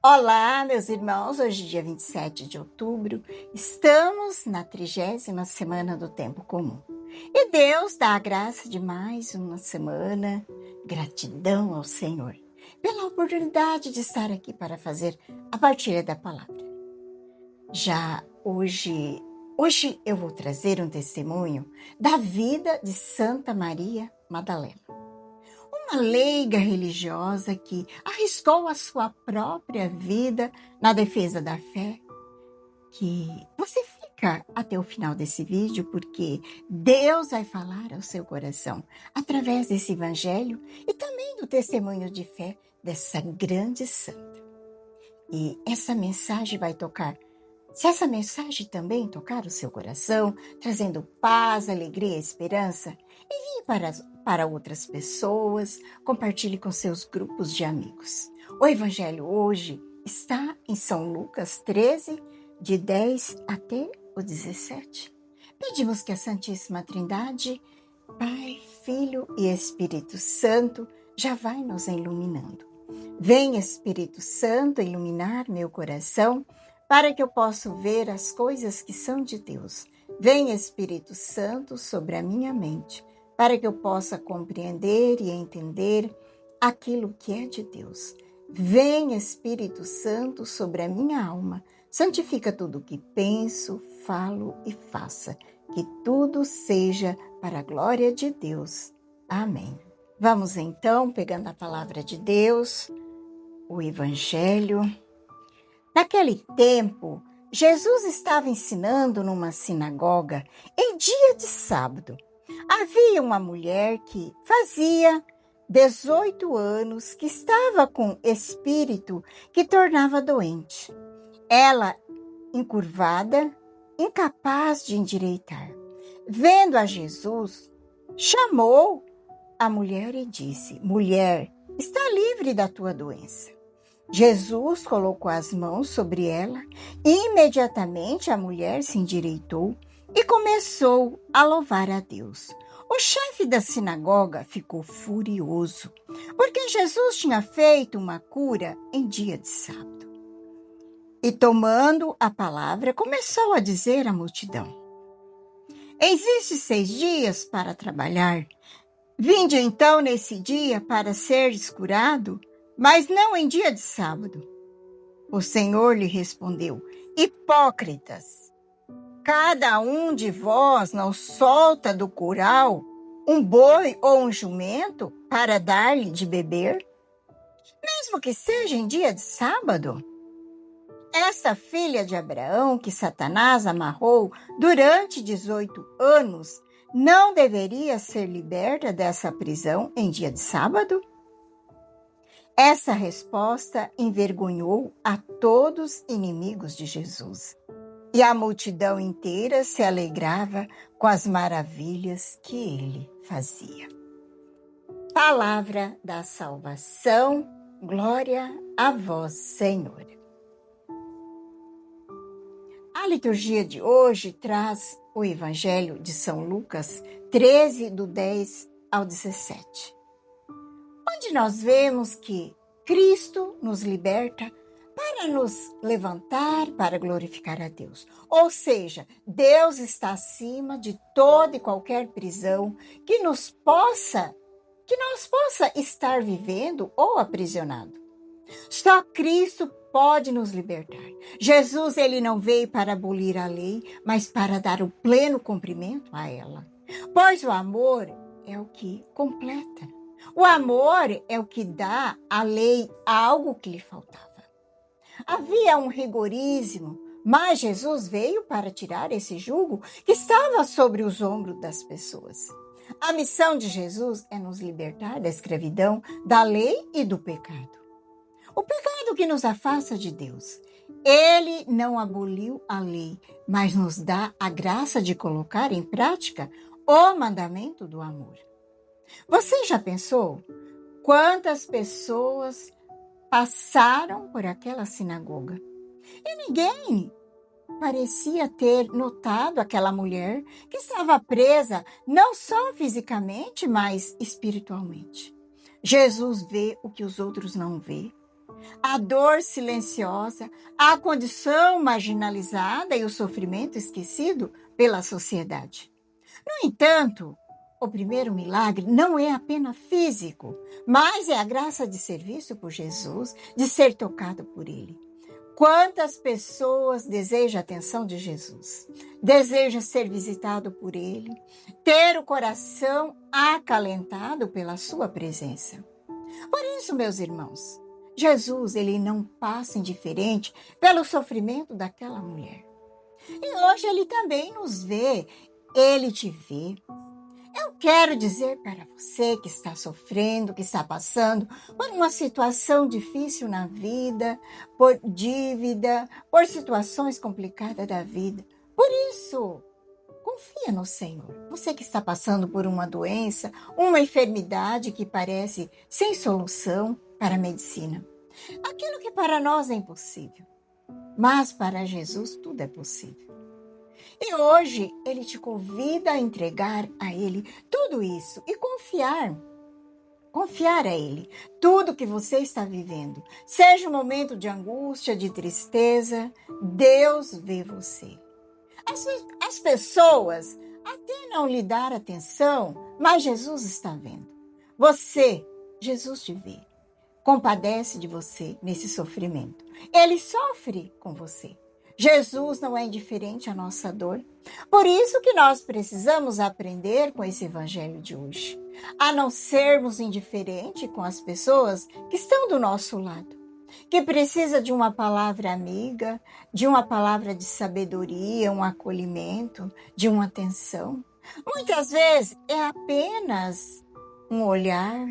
Olá, meus irmãos, hoje dia 27 de outubro, estamos na 30ª semana do Tempo Comum. E Deus dá a graça de mais uma semana, gratidão ao Senhor, pela oportunidade de estar aqui para fazer a partilha da palavra. Já hoje eu vou trazer um testemunho da vida de Santa Maria Madalena. Uma leiga religiosa que arriscou a sua própria vida na defesa da fé, que você fica até o final desse vídeo porque Deus vai falar ao seu coração através desse evangelho e também do testemunho de fé dessa grande santa. E essa mensagem vai tocar. Se essa mensagem também tocar o seu coração, trazendo paz, alegria e esperança, envie para outras pessoas, compartilhe com seus grupos de amigos. O evangelho hoje está em São Lucas 13, de 10 até o 17. Pedimos que a Santíssima Trindade, Pai, Filho e Espírito Santo, já vai nos iluminando. Vem, Espírito Santo, iluminar meu coração, para que eu possa ver as coisas que são de Deus. Vem, Espírito Santo, sobre a minha mente, para que eu possa compreender e entender aquilo que é de Deus. Vem, Espírito Santo, sobre a minha alma, santifica tudo o que penso, falo e faça, que tudo seja para a glória de Deus. Amém. Vamos então, pegando a palavra de Deus, o Evangelho. Naquele tempo, Jesus estava ensinando numa sinagoga em dia de sábado. Havia uma mulher que fazia 18 anos que estava com espírito que tornava doente. Ela, encurvada, incapaz de endireitar. Vendo a Jesus, chamou a mulher e disse: Mulher, está livre da tua doença. Jesus colocou as mãos sobre ela e imediatamente a mulher se endireitou e começou a louvar a Deus. O chefe da sinagoga ficou furioso, porque Jesus tinha feito uma cura em dia de sábado. E tomando a palavra, começou a dizer à multidão: Existe 6 dias para trabalhar. Vinde então nesse dia para seres curado, mas não em dia de sábado. O Senhor lhe respondeu: Hipócritas, cada um de vós não solta do curral um boi ou um jumento para dar-lhe de beber, mesmo que seja em dia de sábado? Essa filha de Abraão que Satanás amarrou durante 18 anos não deveria ser liberta dessa prisão em dia de sábado? Essa resposta envergonhou a todos os inimigos de Jesus. E a multidão inteira se alegrava com as maravilhas que ele fazia. Palavra da salvação, glória a vós, Senhor. A liturgia de hoje traz o Evangelho de São Lucas 13, do 10 ao 17. Onde nós vemos que Cristo nos liberta para nos levantar, para glorificar a Deus. Ou seja, Deus está acima de toda e qualquer prisão que nós possa estar vivendo ou aprisionado. Só Cristo pode nos libertar. Jesus, ele não veio para abolir a lei, mas para dar o pleno cumprimento a ela. Pois o amor é o que completa. O amor é o que dá à lei algo que lhe faltava. Havia um rigorismo, mas Jesus veio para tirar esse jugo que estava sobre os ombros das pessoas. A missão de Jesus é nos libertar da escravidão, da lei e do pecado. O pecado que nos afasta de Deus. Ele não aboliu a lei, mas nos dá a graça de colocar em prática o mandamento do amor. Você já pensou quantas pessoas passaram por aquela sinagoga? E ninguém parecia ter notado aquela mulher que estava presa não só fisicamente, mas espiritualmente. Jesus vê o que os outros não vê. A dor silenciosa, a condição marginalizada e o sofrimento esquecido pela sociedade. No entanto, o primeiro milagre não é apenas físico, mas é a graça de ser visto por Jesus, de ser tocado por Ele. Quantas pessoas desejam a atenção de Jesus, desejam ser visitado por Ele, ter o coração acalentado pela sua presença. Por isso, meus irmãos, Jesus, ele não passa indiferente pelo sofrimento daquela mulher. E hoje ele também nos vê, ele te vê. Eu quero dizer para você que está sofrendo, que está passando por uma situação difícil na vida, por dívida, por situações complicadas da vida. Por isso, confia no Senhor. Você que está passando por uma doença, uma enfermidade que parece sem solução para a medicina. Aquilo que para nós é impossível, mas para Jesus tudo é possível. E hoje ele te convida a entregar a ele tudo isso e confiar a ele tudo que você está vivendo. Seja um momento de angústia, de tristeza, Deus vê você. As pessoas até não lhe dar atenção, mas Jesus está vendo. Você, Jesus te vê. Compadece de você nesse sofrimento. Ele sofre com você. Jesus não é indiferente à nossa dor. Por isso que nós precisamos aprender com esse evangelho de hoje, a não sermos indiferentes com as pessoas que estão do nosso lado, que precisa de uma palavra amiga, de uma palavra de sabedoria, um acolhimento, de uma atenção. Muitas vezes é apenas um olhar,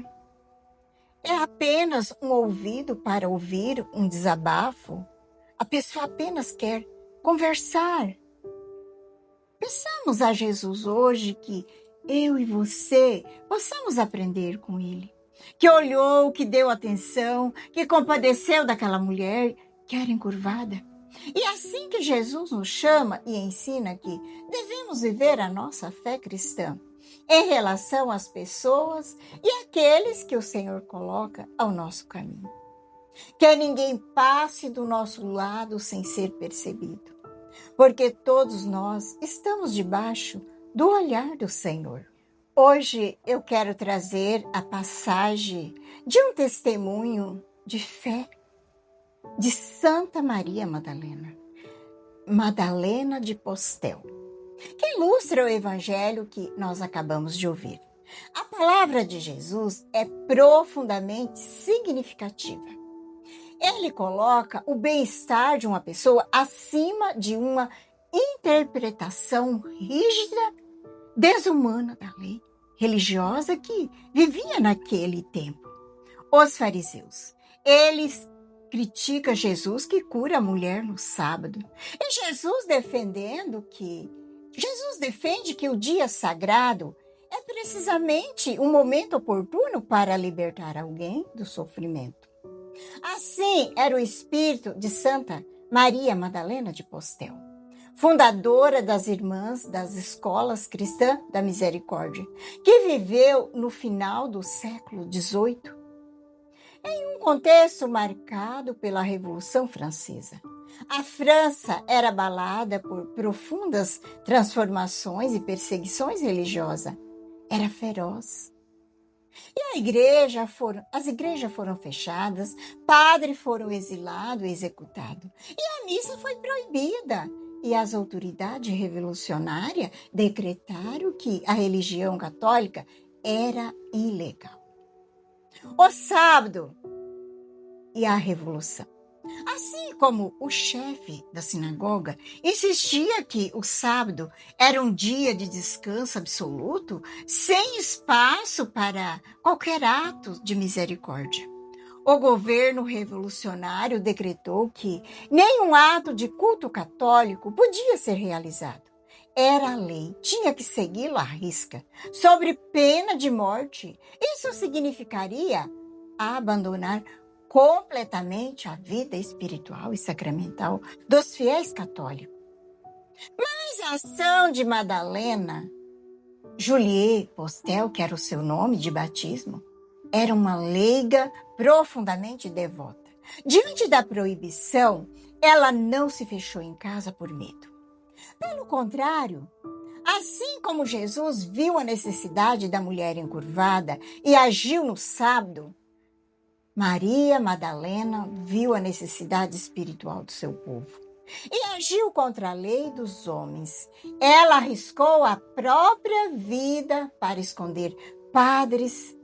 é apenas um ouvido para ouvir um desabafo. A pessoa apenas quer conversar. Peçamos a Jesus hoje que eu e você possamos aprender com Ele. Que olhou, que deu atenção, que compadeceu daquela mulher que era encurvada. E assim que Jesus nos chama e ensina que devemos viver a nossa fé cristã em relação às pessoas e àqueles que o Senhor coloca ao nosso caminho. Que ninguém passe do nosso lado sem ser percebido, porque todos nós estamos debaixo do olhar do Senhor. Hoje eu quero trazer a passagem de um testemunho de fé de Santa Maria Madalena, Madalena de Postel, que ilustra o evangelho que nós acabamos de ouvir. A palavra de Jesus é profundamente significativa. Ele coloca o bem-estar de uma pessoa acima de uma interpretação rígida, desumana da lei religiosa que vivia naquele tempo. Os fariseus, eles criticam Jesus que cura a mulher no sábado. E Jesus defende que o dia sagrado é precisamente um momento oportuno para libertar alguém do sofrimento. Assim era o espírito de Santa Maria Madalena de Postel, fundadora das Irmãs das Escolas Cristãs da Misericórdia, que viveu no final do século XVIII, em um contexto marcado pela Revolução Francesa. A França era abalada por profundas transformações e perseguições religiosas. Era feroz. E as igrejas foram fechadas, padres foram exilados e executados. E a missa foi proibida. E as autoridades revolucionárias decretaram que a religião católica era ilegal. O sábado e a revolução. Assim como o chefe da sinagoga insistia que o sábado era um dia de descanso absoluto, sem espaço para qualquer ato de misericórdia. O governo revolucionário decretou que nenhum ato de culto católico podia ser realizado. Era a lei, tinha que segui-la à risca, sob pena de morte. Isso significaria abandonar completamente a vida espiritual e sacramental dos fiéis católicos. Mas a ação de Madalena Julie Postel, que era o seu nome de batismo, era uma leiga profundamente devota. Diante da proibição, ela não se fechou em casa por medo. Pelo contrário, assim como Jesus viu a necessidade da mulher encurvada e agiu no sábado, Maria Madalena viu a necessidade espiritual do seu povo e agiu contra a lei dos homens. Ela arriscou a própria vida para esconder padres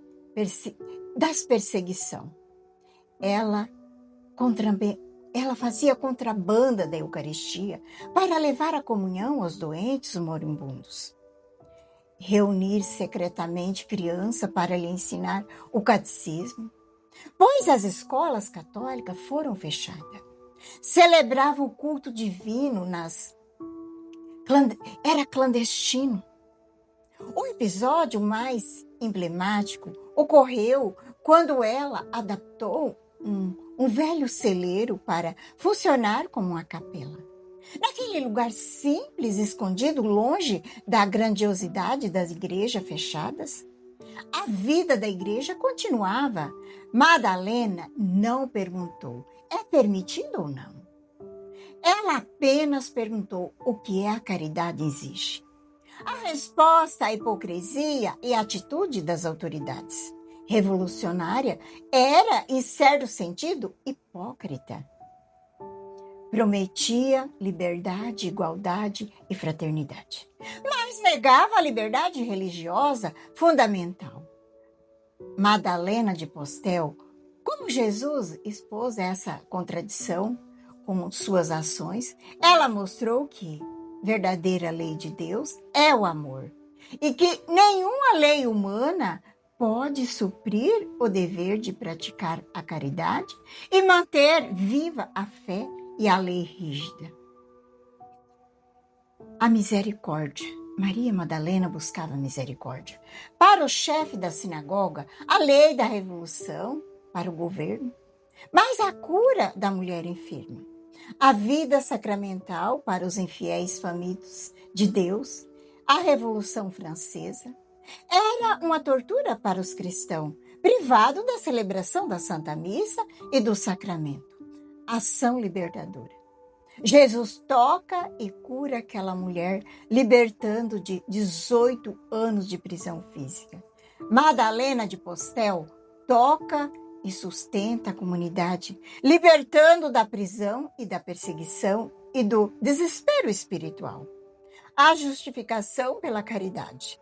das perseguição. Ela fazia contrabanda da Eucaristia para levar a comunhão aos doentes e moribundos. Reunir secretamente criança para lhe ensinar o catecismo, pois as escolas católicas foram fechadas. Celebrava o culto divino era clandestino. O episódio mais emblemático ocorreu quando ela adaptou um velho celeiro para funcionar como uma capela. Naquele lugar simples, escondido longe da grandiosidade das igrejas fechadas, a vida da igreja continuava. Madalena não perguntou: é permitido ou não? Ela apenas perguntou: o que a caridade exige? A resposta à hipocrisia e à atitude das autoridades revolucionária era, em certo sentido, hipócrita. Prometia liberdade, igualdade e fraternidade, mas negava a liberdade religiosa fundamental. Madalena de Postel, como Jesus expôs essa contradição com suas ações, ela mostrou que verdadeira lei de Deus é o amor e que nenhuma lei humana pode suprir o dever de praticar a caridade e manter viva a fé e a lei rígida. A misericórdia. Maria Madalena buscava misericórdia. Para o chefe da sinagoga, a lei da revolução para o governo, mas a cura da mulher enferma. A vida sacramental para os infiéis famintos de Deus, a Revolução Francesa, era uma tortura para os cristãos, privados da celebração da Santa Missa e do sacramento. Ação libertadora. Jesus toca e cura aquela mulher, libertando de 18 anos de prisão física. Madalena de Postel toca e sustenta a comunidade, libertando da prisão e da perseguição e do desespero espiritual. A justificação pela caridade.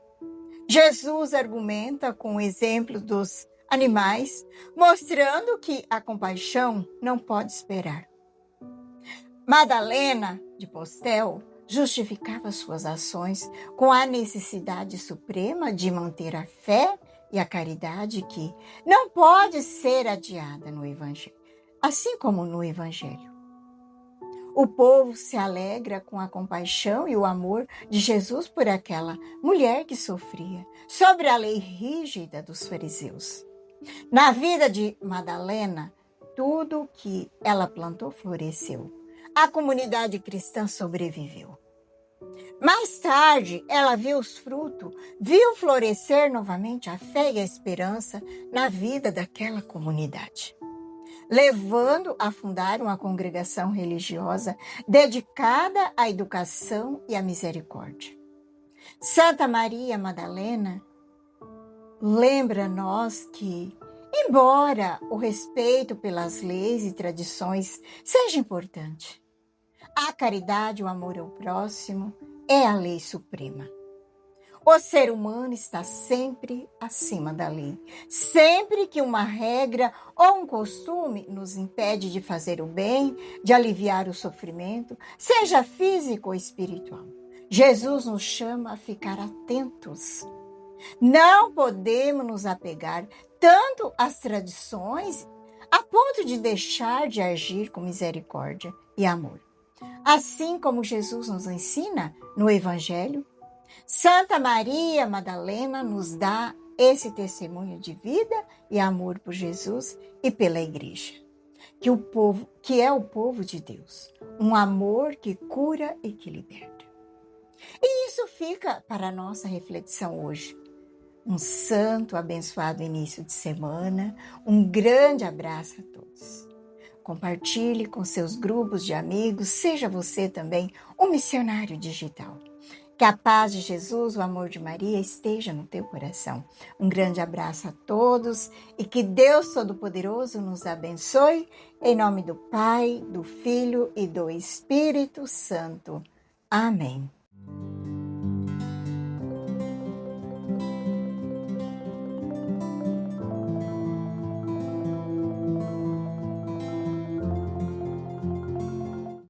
Jesus argumenta com o exemplo dos animais, mostrando que a compaixão não pode esperar. Madalena de Postel justificava suas ações com a necessidade suprema de manter a fé e a caridade que não pode ser adiada no Evangelho, assim como no Evangelho. O povo se alegra com a compaixão e o amor de Jesus por aquela mulher que sofria, sobre a lei rígida dos fariseus. Na vida de Madalena, tudo que ela plantou floresceu. A comunidade cristã sobreviveu. Mais tarde, ela viu os frutos, viu florescer novamente a fé e a esperança na vida daquela comunidade, levando a fundar uma congregação religiosa dedicada à educação e à misericórdia. Santa Maria Madalena lembra-nos que, embora o respeito pelas leis e tradições seja importante, a caridade e o amor ao próximo é a lei suprema. O ser humano está sempre acima da lei. Sempre que uma regra ou um costume nos impede de fazer o bem, de aliviar o sofrimento, seja físico ou espiritual, Jesus nos chama a ficar atentos. Não podemos nos apegar tanto às tradições a ponto de deixar de agir com misericórdia e amor. Assim como Jesus nos ensina no Evangelho, Santa Maria Madalena nos dá esse testemunho de vida e amor por Jesus e pela Igreja, que é o povo de Deus, um amor que cura e que liberta. E isso fica para a nossa reflexão hoje. Um santo, abençoado início de semana, um grande abraço a todos. compartilhe com seus grupos de amigos, seja você também um missionário digital. Que a paz de Jesus, o amor de Maria esteja no teu coração. Um grande abraço a todos e que Deus Todo-Poderoso nos abençoe, em nome do Pai, do Filho e do Espírito Santo. Amém.